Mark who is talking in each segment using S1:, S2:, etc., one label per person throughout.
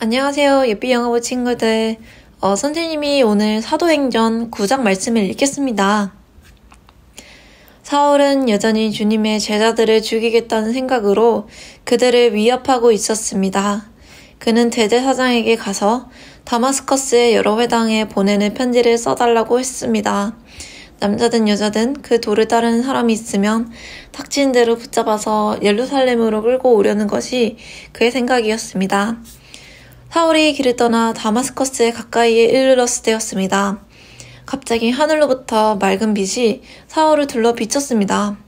S1: 안녕하세요, 예삐 영어부 친구들. 선생님이 오늘 사도행전 9장 말씀을 읽겠습니다. 사울은 여전히 주님의 제자들을 죽이겠다는 생각으로 그들을 위협하고 있었습니다. 그는 대제사장에게 가서 다마스커스의 여러 회당에 보내는 편지를 써달라고 했습니다. 남자든 여자든 그 도를 따르는 사람이 있으면 닥친 대로 붙잡아서 예루살렘으로 끌고 오려는 것이 그의 생각이었습니다. 사울이 길을 떠나 다마스커스에 가까이에 이르렀을 때였습니다. 갑자기 하늘로부터 맑은 빛이 사울을 둘러 비쳤습니다.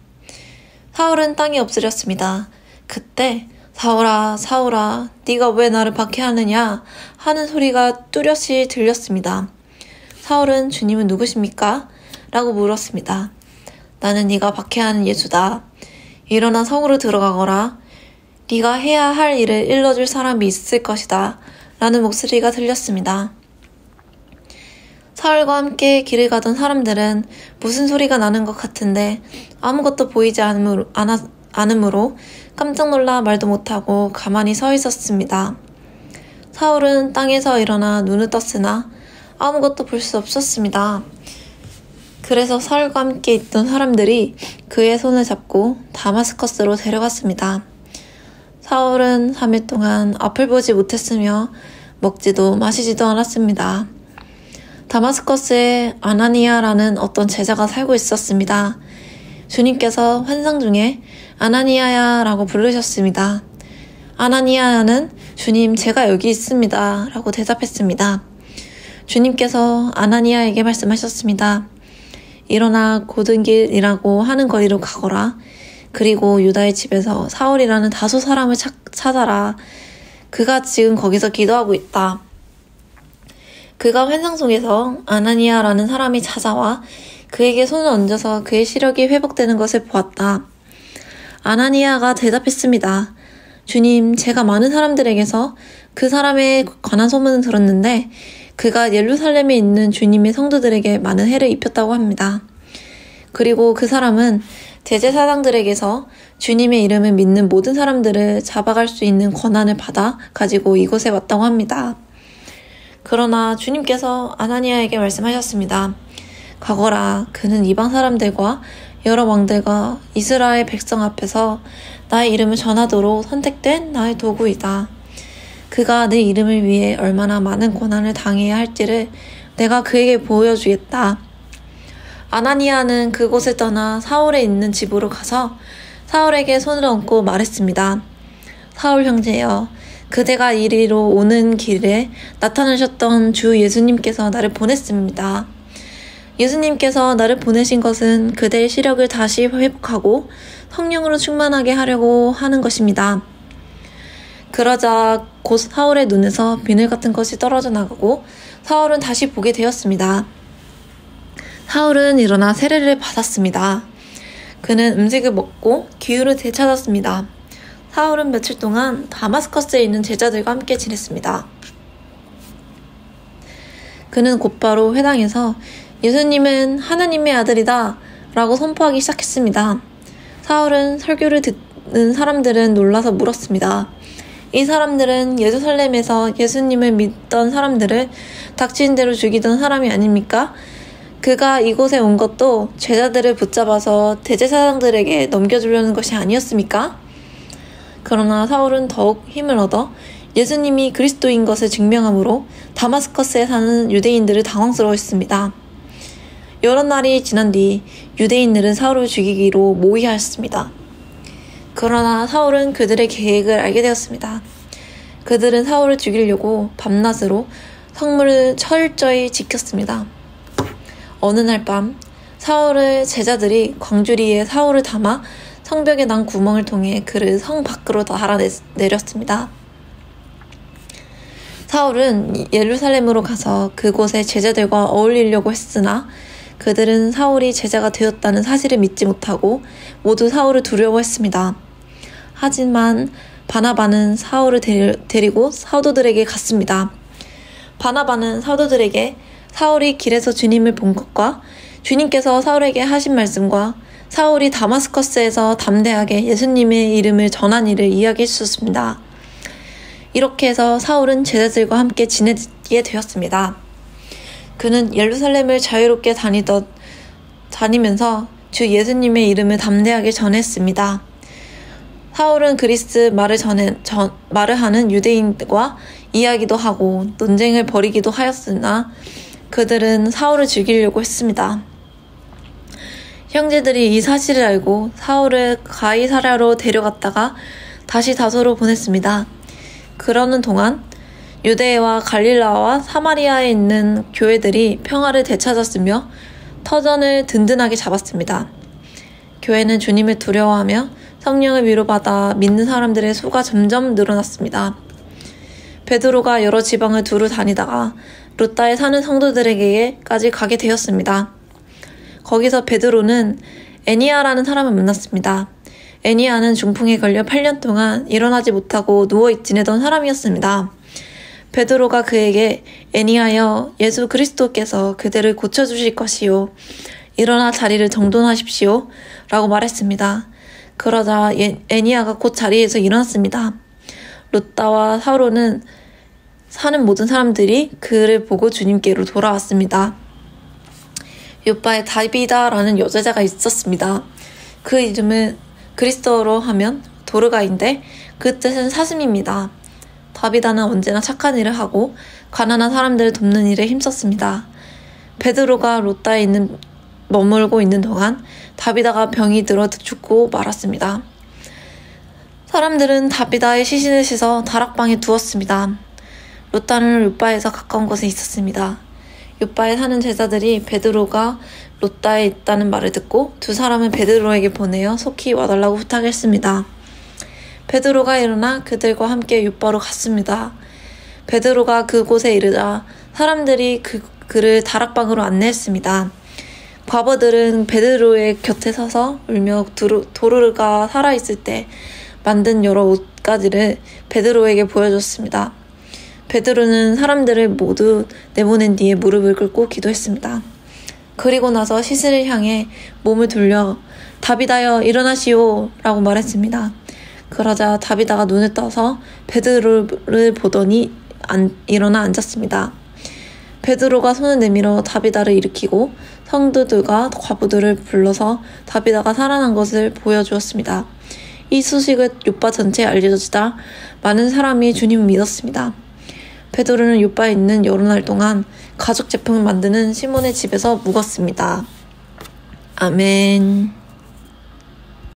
S1: 사울은 땅에 엎드렸습니다. 그때 사울아, 사울아, 네가 왜 나를 박해하느냐 하는 소리가 뚜렷이 들렸습니다. 사울은 주님은 누구십니까? 라고 물었습니다. 나는 네가 박해하는 예수다. 일어나 성으로 들어가거라. 네가 해야 할 일을 일러줄 사람이 있을 것이다. 라는 목소리가 들렸습니다. 사울과 함께 길을 가던 사람들은 무슨 소리가 나는 것 같은데 아무것도 보이지 않으므로 깜짝 놀라 말도 못하고 가만히 서 있었습니다. 사울은 땅에서 일어나 눈을 떴으나 아무것도 볼 수 없었습니다. 그래서 사울과 함께 있던 사람들이 그의 손을 잡고 다마스커스로 데려갔습니다. 사울은 3일 동안 앞을 보지 못했으며 먹지도 마시지도 않았습니다. 다마스커스에 아나니아라는 어떤 제자가 살고 있었습니다. 주님께서 환상 중에 아나니아야 라고 부르셨습니다. 아나니아는 주님 제가 여기 있습니다 라고 대답했습니다. 주님께서 아나니아에게 말씀하셨습니다. 일어나 곧은 길이라고 하는 거리로 가거라. 그리고 유다의 집에서 사울이라는 다소 사람을 찾아라. 그가 지금 거기서 기도하고 있다. 그가 환상 속에서 아나니아라는 사람이 찾아와 그에게 손을 얹어서 그의 시력이 회복되는 것을 보았다. 아나니아가 대답했습니다. 주님, 제가 많은 사람들에게서 그 사람에 관한 소문을 들었는데 그가 예루살렘에 있는 주님의 성도들에게 많은 해를 입혔다고 합니다. 그리고 그 사람은 대제사장들에게서 주님의 이름을 믿는 모든 사람들을 잡아갈 수 있는 권한을 받아 가지고 이곳에 왔다고 합니다. 그러나 주님께서 아나니아에게 말씀하셨습니다. 가거라. 그는 이방 사람들과 여러 왕들과 이스라엘 백성 앞에서 나의 이름을 전하도록 선택된 나의 도구이다. 그가 내 이름을 위해 얼마나 많은 고난을 당해야 할지를 내가 그에게 보여주겠다. 아나니아는 그곳을 떠나 사울에 있는 집으로 가서 사울에게 손을 얹고 말했습니다. 사울 형제여, 그대가 이리로 오는 길에 나타나셨던 주 예수님께서 나를 보냈습니다. 예수님께서 나를 보내신 것은 그대의 시력을 다시 회복하고 성령으로 충만하게 하려고 하는 것입니다. 그러자 곧 사울의 눈에서 비늘 같은 것이 떨어져 나가고 사울은 다시 보게 되었습니다. 사울은 일어나 세례를 받았습니다. 그는 음식을 먹고 기후를 되찾았습니다. 사울은 며칠 동안 다마스커스에 있는 제자들과 함께 지냈습니다. 그는 곧바로 회당에서 예수님은 하나님의 아들이다 라고 선포하기 시작했습니다. 사울은 설교를 듣는 사람들은 놀라서 물었습니다. 이 사람들은 예루살렘에서 예수님을 믿던 사람들을 닥친 대로 죽이던 사람이 아닙니까? 그가 이곳에 온 것도 제자들을 붙잡아서 대제사장들에게 넘겨주려는 것이 아니었습니까? 그러나 사울은 더욱 힘을 얻어 예수님이 그리스도인 것을 증명함으로 다마스커스에 사는 유대인들을 당황스러워했습니다. 여러 날이 지난 뒤 유대인들은 사울을 죽이기로 모의하였습니다. 그러나 사울은 그들의 계획을 알게 되었습니다. 그들은 사울을 죽이려고 밤낮으로 성문을 철저히 지켰습니다. 어느 날 밤 사울의 제자들이 광주리에 사울을 담아 성벽에 난 구멍을 통해 그를 성 밖으로 달아내렸습니다. 사울은 예루살렘으로 가서 그곳의 제자들과 어울리려고 했으나 그들은 사울이 제자가 되었다는 사실을 믿지 못하고 모두 사울을 두려워했습니다. 하지만 바나바는 사울을 데리고 사도들에게 갔습니다. 바나바는 사도들에게 사울이 길에서 주님을 본 것과 주님께서 사울에게 하신 말씀과 사울이 다마스커스에서 담대하게 예수님의 이름을 전한 일을 이야기해 주셨습니다. 이렇게 해서 사울은 제자들과 함께 지내게 되었습니다. 그는 예루살렘을 자유롭게 다니면서 주 예수님의 이름을 담대하게 전했습니다. 사울은 그리스 말을 하는 유대인과 이야기도 하고 논쟁을 벌이기도 하였으나 그들은 사울을 죽이려고 했습니다. 형제들이 이 사실을 알고 사울을 가이사랴로 데려갔다가 다시 다소로 보냈습니다. 그러는 동안 유대와 갈릴라와 사마리아에 있는 교회들이 평화를 되찾았으며 터전을 든든하게 잡았습니다. 교회는 주님을 두려워하며 성령을 위로받아 믿는 사람들의 수가 점점 늘어났습니다. 베드로가 여러 지방을 두루 다니다가 루다에 사는 성도들에게까지 가게 되었습니다. 거기서 베드로는 애니아라는 사람을 만났습니다. 애니아는 중풍에 걸려 8년 동안 일어나지 못하고 누워 지내던 사람이었습니다. 베드로가 그에게 애니아여, 예수 그리스도께서 그대를 고쳐주실 것이요, 일어나 자리를 정돈하십시오 라고 말했습니다. 그러자 애니아가 곧 자리에서 일어났습니다. 루다와 사로는 사는 모든 사람들이 그를 보고 주님께로 돌아왔습니다. 요바에 다비다라는 여자가 있었습니다. 그 이름은 그리스어로 하면 도르가인데 그 뜻은 사슴입니다. 다비다는 언제나 착한 일을 하고 가난한 사람들을 돕는 일에 힘썼습니다. 베드로가 루다에 머물고 있는 동안 다비다가 병이 들어 죽고 말았습니다. 사람들은 다비다의 시신을 씻어 다락방에 두었습니다. 루다는 요바에서 가까운 곳에 있었습니다. 요바에 사는 제자들이 베드로가 루다에 있다는 말을 듣고 두 사람은 베드로에게 보내어 속히 와달라고 부탁했습니다. 베드로가 일어나 그들과 함께 요바로 갔습니다. 베드로가 그곳에 이르자 사람들이 그를 다락방으로 안내했습니다. 과부들은 베드로의 곁에 서서 울며 도르가 살아있을 때 만든 여러 옷가지를 베드로에게 보여줬습니다. 베드로는 사람들을 모두 내보낸 뒤에 무릎을 꿇고 기도했습니다. 그리고 나서 시신을 향해 몸을 돌려 다비다여 일어나시오 라고 말했습니다. 그러자 다비다가 눈을 떠서 베드로를 보더니 일어나 앉았습니다. 베드로가 손을 내밀어 다비다를 일으키고 성도들과 과부들을 불러서 다비다가 살아난 것을 보여주었습니다. 이 소식을 요파 전체에 알려지자 많은 사람이 주님을 믿었습니다. 베드로는 요파에 있는 여러 날 동안 가죽 제품을 만드는 시몬의 집에서 묵었습니다. 아멘.